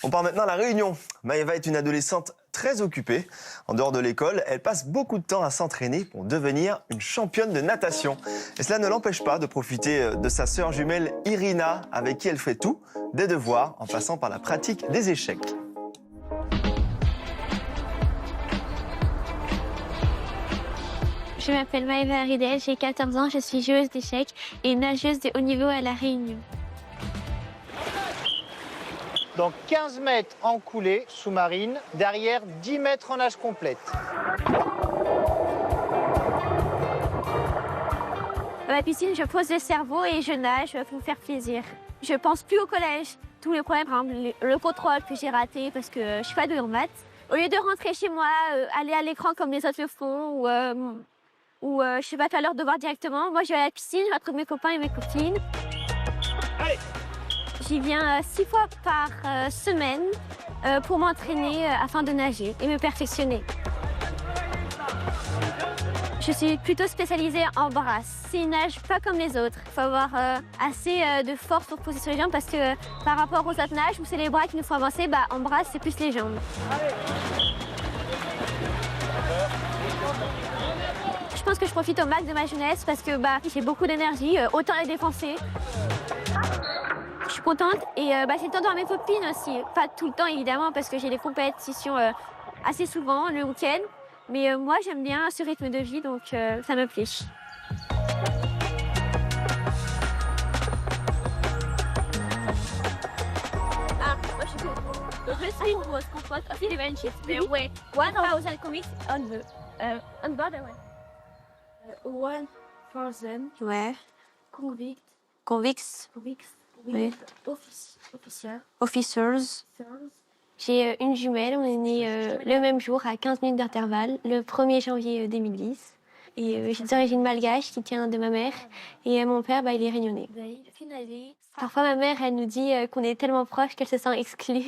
On part maintenant à La Réunion. Maëva est une adolescente très occupée. En dehors de l'école, elle passe beaucoup de temps à s'entraîner pour devenir une championne de natation. Et cela ne l'empêche pas de profiter de sa sœur jumelle Irina, avec qui elle fait tout, des devoirs, en passant par la pratique des échecs. Je m'appelle Maëva Ridel, j'ai 14 ans, je suis joueuse d'échecs et nageuse de haut niveau à La Réunion. Dans 15 mètres en coulée sous-marine, derrière 10 mètres en nage complète. À la piscine, je pose le cerveau et je nage pour me faire plaisir. Je pense plus au collège. Tous les problèmes, par exemple le contrôle que j'ai raté parce que je suis pas douée en maths. Au lieu de rentrer chez moi, aller à l'écran comme les autres le font, ou je sais pas, faire leurs devoirs directement, moi je vais à la piscine, je retrouve mes copains et mes copines. Allez. J'y viens 6 fois par semaine pour m'entraîner afin de nager et me perfectionner. Je suis plutôt spécialisée en brasse. C'est une nage pas comme les autres. Il faut avoir assez de force pour poser sur les jambes parce que par rapport aux autres nages où c'est les bras qui nous font avancer, en brasse c'est plus les jambes. Je pense que je profite au max de ma jeunesse parce que j'ai beaucoup d'énergie, autant les dépenser. Je suis contente et j'ai le temps de voir mes copines aussi. Pas tout le temps évidemment parce que j'ai des compétitions assez souvent le week-end. Mais moi j'aime bien ce rythme de vie donc ça me plaît. Moi je suis the wrestling was composed of 3 events. There were 1,000 comics on board. 1,000 convicts. Oui. Officers. J'ai une jumelle, on est nés le même jour à 15 minutes d'intervalle, le 1er janvier 2010. Et j'ai des origines malgaches qui tient de ma mère. Et mon père, il est réunionnais. Parfois, ma mère, elle nous dit qu'on est tellement proches qu'elle se sent exclue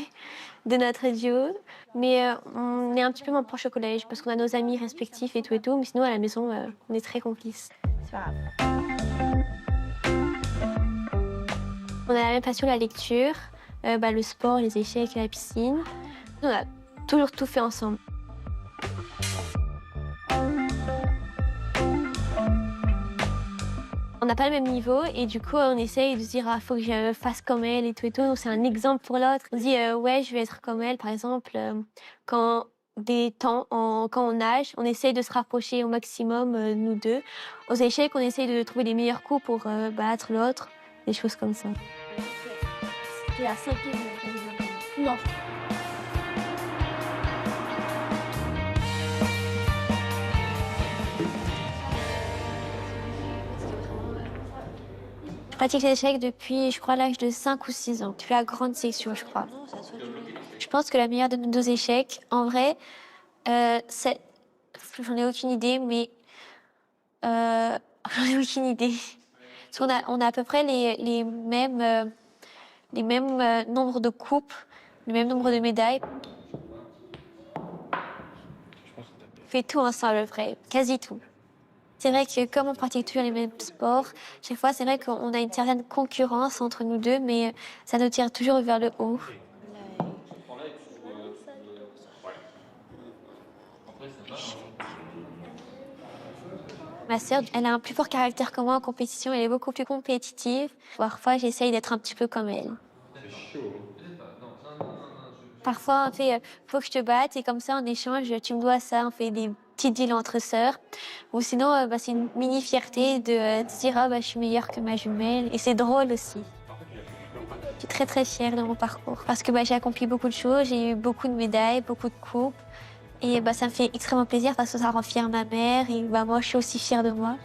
de notre duo. Mais on est un petit peu moins proches au collège parce qu'on a nos amis respectifs et tout. Mais sinon, à la maison, on est très complices. C'est pas grave. On a la même passion, la lecture, le sport, les échecs et la piscine. On a toujours tout fait ensemble. On n'a pas le même niveau et du coup on essaye de se dire faut que je fasse comme elle et tout. Donc c'est un exemple pour l'autre. On se dit je vais être comme elle par exemple quand on nage, on essaye de se rapprocher au maximum nous deux. Aux échecs on essaye de trouver les meilleurs coups pour battre l'autre, des choses comme ça. C'est la 5e. Non. Je pratique les échecs depuis, je crois, l'âge de 5 ou 6 ans. Depuis la grande section, je crois. Je pense que la meilleure de nos 2 échecs, en vrai, c'est... J'en ai aucune idée, mais... J'en ai aucune idée. Parce qu'on a à peu près les mêmes nombres de coupes, le même nombre de médailles. On fait tout ensemble, après, quasi tout. C'est vrai que comme on pratique toujours les mêmes sports, chaque fois, c'est vrai qu'on a une certaine concurrence entre nous deux, mais ça nous tire toujours vers le haut. Ma sœur, elle a un plus fort caractère que moi en compétition, elle est beaucoup plus compétitive. Parfois, j'essaye d'être un petit peu comme elle. Parfois, on fait « faut que je te batte » et comme ça, en échange, tu me dois ça, on fait des petits deals entre sœurs. Ou sinon, c'est une mini-fierté de se dire « je suis meilleure que ma jumelle » et c'est drôle aussi. Je suis très très fière de mon parcours parce que j'ai accompli beaucoup de choses, j'ai eu beaucoup de médailles, beaucoup de coupes. Et ça me fait extrêmement plaisir parce que ça rend fière ma mère et moi, je suis aussi fière de moi.